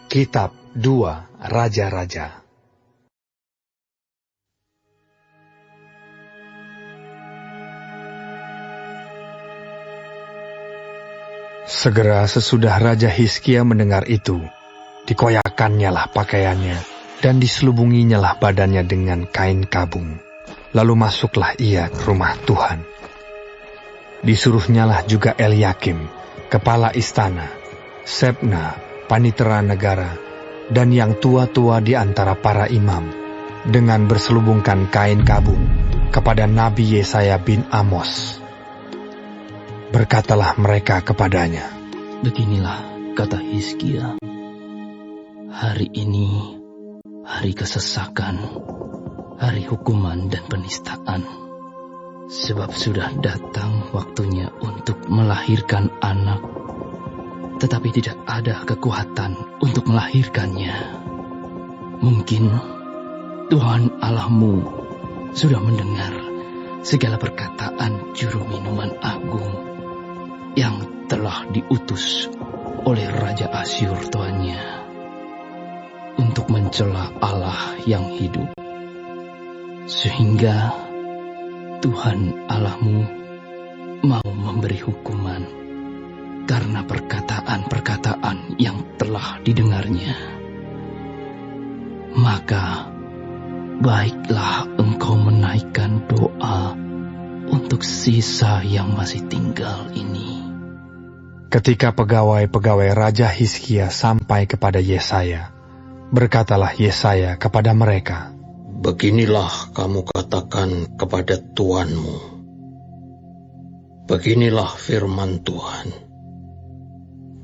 Kitab 2 Raja-Raja. Segera sesudah Raja Hizkia mendengar itu, dikoyakannya lah pakaiannya, dan diselubunginya lah badannya dengan kain kabung. Lalu masuklah ia ke rumah Tuhan. Disuruhnyalah juga Eliakim, kepala istana, Sebna, panitera negara, dan yang tua-tua di antara para imam, dengan berselubungkan kain kabung kepada Nabi Yesaya bin Amos. Berkatalah mereka kepadanya, "Beginilah kata Hizkia, hari ini hari kesesakan, hari hukuman dan penistaan. Sebab sudah datang waktunya untuk melahirkan anak, tetapi tidak ada kekuatan untuk melahirkannya. Mungkin Tuhan Allahmu sudah mendengar segala perkataan juru minuman agung yang telah diutus oleh Raja Asyur tuannya untuk mencela Allah yang hidup. Sehingga Tuhan Allahmu mau memberi hukuman karena perkataan-perkataan yang telah didengarnya. Maka baiklah engkau menaikkan doa untuk sisa yang masih tinggal ini." Ketika pegawai-pegawai Raja Hizkia sampai kepada Yesaya, berkatalah Yesaya kepada mereka, "Beginilah kamu katakan kepada tuanmu. Beginilah firman Tuhan.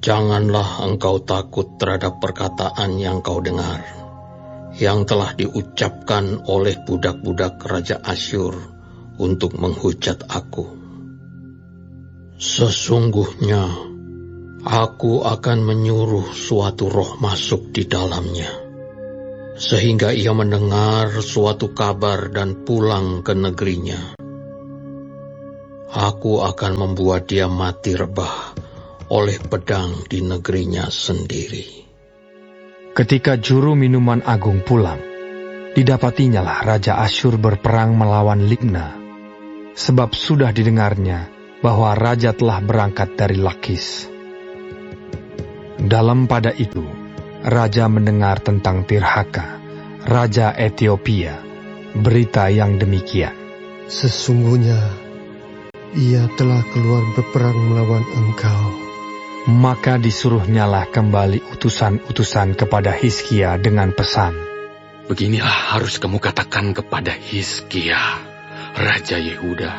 Janganlah engkau takut terhadap perkataan yang kau dengar, yang telah diucapkan oleh budak-budak Raja Asyur untuk menghujat aku. Sesungguhnya aku akan menyuruh suatu roh masuk di dalamnya, sehingga ia mendengar suatu kabar dan pulang ke negerinya. Aku akan membuat dia mati rebah oleh pedang di negerinya sendiri." Ketika juru minuman agung pulang, didapatinyalah Raja Asyur berperang melawan Libna, sebab sudah didengarnya bahwa raja telah berangkat dari Lakis. Dalam pada itu, raja mendengar tentang Tirhaka, raja Etiopia, berita yang demikian, "Sesungguhnya ia telah keluar berperang melawan engkau." Maka disuruhnyalah kembali utusan-utusan kepada Hizkia dengan pesan, "Beginilah harus kamu katakan kepada Hizkia, Raja Yehuda.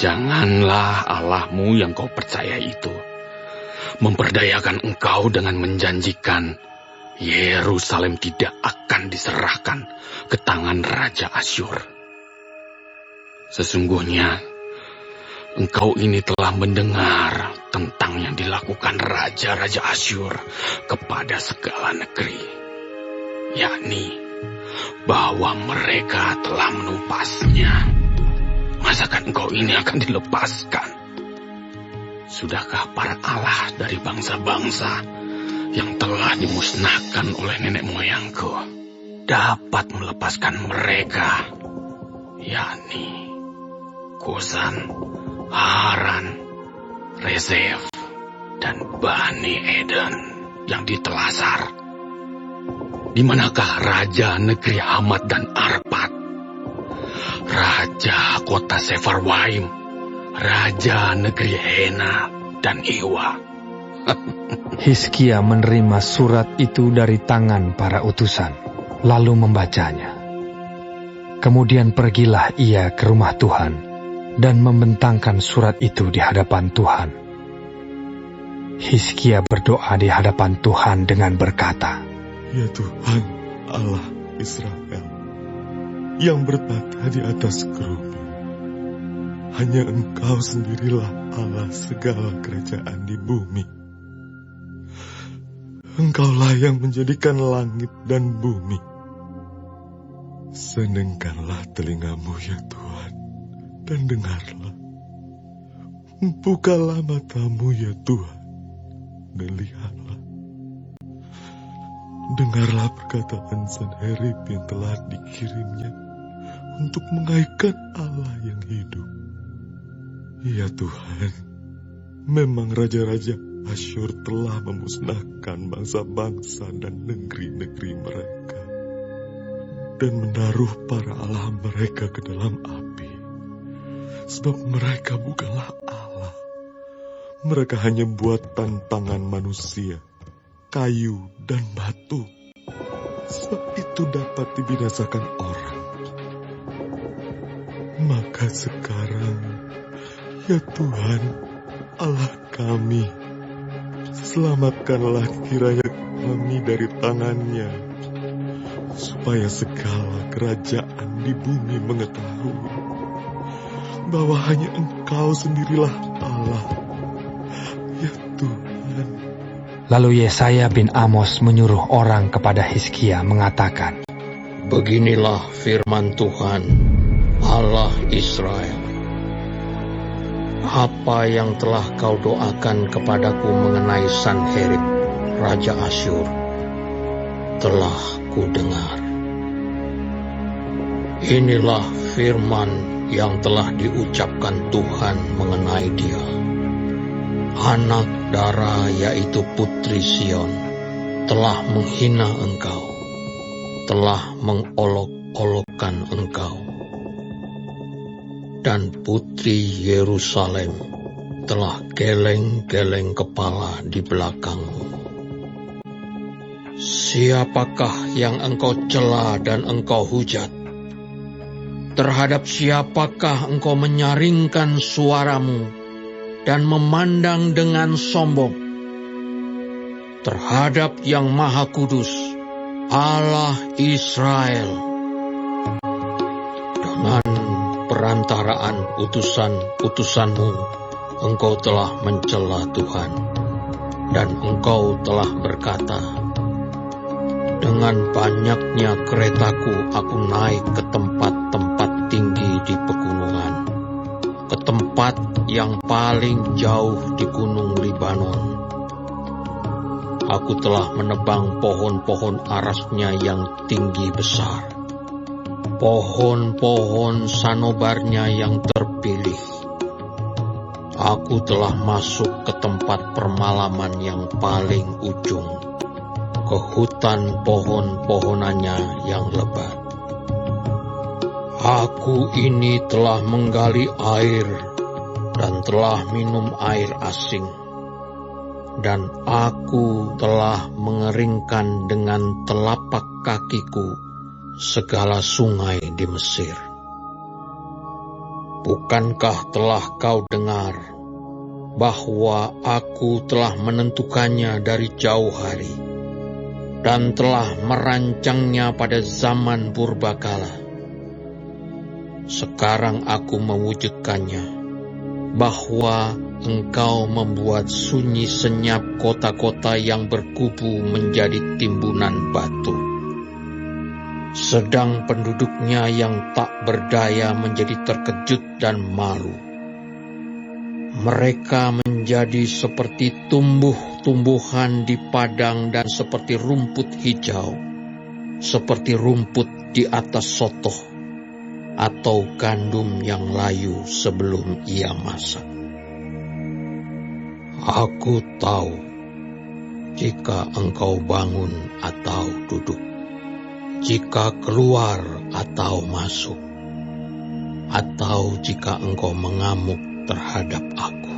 Janganlah Allahmu yang kau percaya itu memperdayakan engkau dengan menjanjikan Yerusalem tidak akan diserahkan ke tangan Raja Asyur. Sesungguhnya engkau ini telah mendengar tentang yang dilakukan Raja-Raja Asyur kepada segala negeri, yakni bahwa mereka telah menumpasnya. Masakan engkau ini akan dilepaskan? Sudahkah para Allah dari bangsa-bangsa yang telah dimusnahkan oleh nenek moyangku dapat melepaskan mereka, yakni Kusan, Haran, Rezef, dan Bani Eden yang ditelasar? Di manakah raja negeri Hamat dan Arpad, raja kota Sefarwaim, raja negeri Hena dan Iwa?" Hizkia menerima surat itu dari tangan para utusan, lalu membacanya. Kemudian pergilah ia ke rumah Tuhan dan membentangkan surat itu di hadapan Tuhan. Hizkia berdoa di hadapan Tuhan dengan berkata, "Ya Tuhan Allah Israel, yang bertata di atas kerubi, hanya Engkau sendirilah Allah segala kerajaan di bumi. Engkaulah yang menjadikan langit dan bumi. Senengkanlah telingamu ya Tuhan, dan dengarlah. Bukalah matamu ya Tuhan, dan lihatlah. dengarlah perkataan Sanherib yang telah dikirimnya untuk mengaitkan Allah yang hidup. Ya Tuhan, memang raja-raja Asyur telah memusnahkan bangsa-bangsa dan negeri-negeri mereka dan menaruh para allah mereka ke dalam api. Sebab mereka bukanlah Allah. Mereka hanya buatan tangan manusia, kayu dan batu. Sebab itu dapat dibinasakan orang. Maka sekarang, ya Tuhan, Allah kami, selamatkanlah kiranya kami dari tangannya, supaya segala kerajaan di bumi mengetahui bahwa hanya Engkau sendirilah Allah, ya Tuhan. Lalu Yesaya bin Amos menyuruh orang kepada Hizkia mengatakan, Beginilah firman Tuhan, Allah Israel. Apa yang telah kau doakan kepadaku mengenai Sanherib, Raja Asyur, telah kudengar. Inilah firman yang telah diucapkan Tuhan mengenai dia. Anak Dara, yaitu Putri Sion, telah menghina engkau, telah mengolok-olokkan engkau. Dan Putri Yerusalem telah geleng-geleng kepala di belakangmu. Siapakah yang engkau cela dan engkau hujat? Terhadap siapakah engkau menyaringkan suaramu dan memandang dengan sombong? Terhadap Yang Maha Kudus, Allah Israel. Dengan perantaraan utusan-utusanmu, engkau telah mencela Tuhan, dan engkau telah berkata, dengan banyaknya keretaku aku naik ke tempat-tempat tinggi di pegunungan, ke tempat yang paling jauh di gunung Libanon. Aku telah menebang pohon-pohon arasnya yang tinggi besar, pohon-pohon sanobarnya yang terpilih. Aku telah masuk ke tempat permalaman yang paling ujung, ke hutan pohon-pohonannya yang lebat. Aku ini telah menggali air dan telah minum air asing, dan aku telah mengeringkan dengan telapak kakiku segala sungai di Mesir. Bukankah telah kau dengar bahwa aku telah menentukannya dari jauh hari dan telah merancangnya pada zaman purbakala? Sekarang aku mewujudkannya, bahwa engkau membuat sunyi senyap kota-kota yang berkubu menjadi timbunan batu, sedang penduduknya yang tak berdaya menjadi terkejut dan malu. Mereka menjadi seperti tumbuh-tumbuhan di padang dan seperti rumput hijau, seperti rumput di atas sotoh atau gandum yang layu sebelum ia masak. Aku tahu jika engkau bangun atau duduk, jika keluar atau masuk, atau jika engkau mengamuk terhadap aku.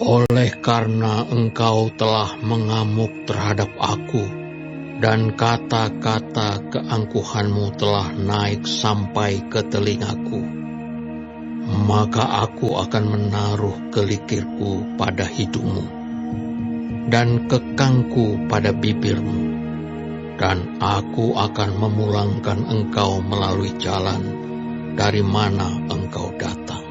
Oleh karena engkau telah mengamuk terhadap aku, dan kata-kata keangkuhanmu telah naik sampai ke telingaku, maka aku akan menaruh kelikirku pada hidungmu, dan kekangku pada bibirmu, dan aku akan memulangkan engkau melalui jalan dari mana engkau datang.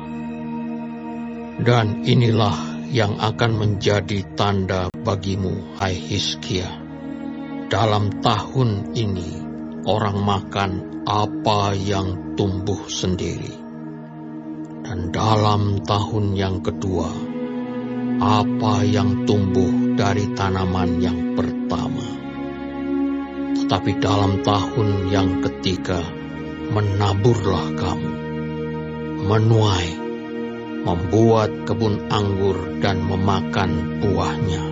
Dan inilah yang akan menjadi tanda bagimu, hai Hizkia. Dalam tahun ini orang makan apa yang tumbuh sendiri, dan dalam tahun yang kedua apa yang tumbuh dari tanaman yang pertama. Tetapi dalam tahun yang ketiga menaburlah kamu, menuai, membuat kebun anggur dan memakan buahnya.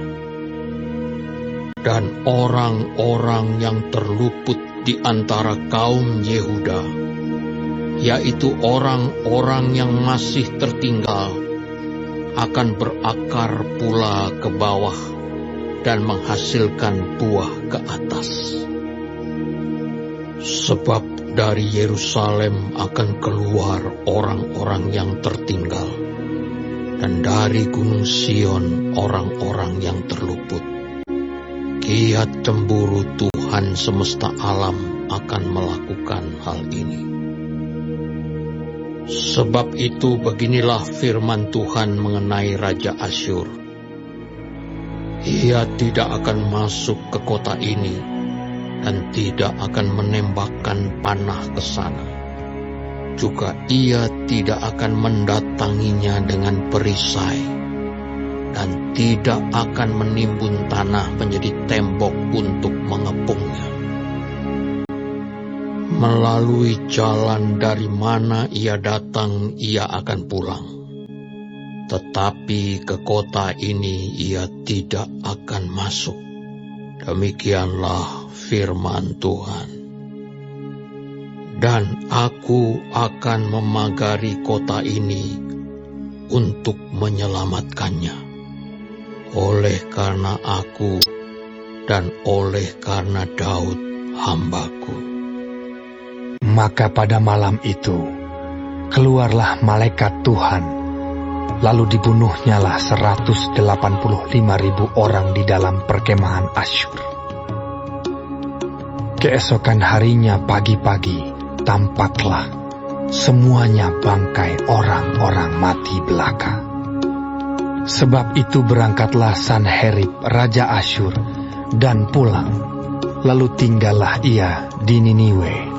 Dan orang-orang yang terluput di antara kaum Yehuda, yaitu orang-orang yang masih tertinggal, akan berakar pula ke bawah dan menghasilkan buah ke atas. Sebab dari Yerusalem akan keluar orang-orang yang tertinggal, dan dari Gunung Sion orang-orang yang terluput. Kiat cemburu Tuhan semesta alam akan melakukan hal ini. Sebab itu beginilah firman Tuhan mengenai Raja Asyur. Ia tidak akan masuk ke kota ini dan tidak akan menembakkan panah ke sana. Juga ia tidak akan mendatanginya dengan perisai dan tidak akan menimbun tanah menjadi tembok untuk mengepungnya. Melalui jalan dari mana ia datang, ia akan pulang. Tetapi ke kota ini ia tidak akan masuk. Demikianlah firman Tuhan. Dan aku akan memagari kota ini untuk menyelamatkannya, oleh karena aku dan oleh karena Daud hambaku. Maka pada malam itu, keluarlah malaikat Tuhan, lalu dibunuhnyalah 185.000 orang di dalam perkemahan Asyur. Keesokan harinya pagi-pagi, tampaklah semuanya bangkai orang-orang mati belaka. Sebab itu berangkatlah Sanherib Raja Asyur dan pulang, lalu tinggallah ia di Niniwe.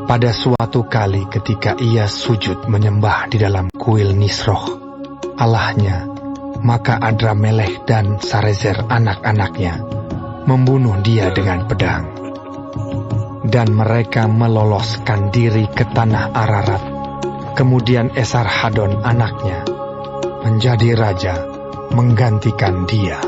Pada suatu kali ketika ia sujud menyembah di dalam kuil Nisroh, Allahnya, maka Adramelech dan Sarezer anak-anaknya membunuh dia dengan pedang. Dan mereka meloloskan diri ke tanah Ararat. Kemudian Esarhadon anaknya menjadi raja menggantikan dia.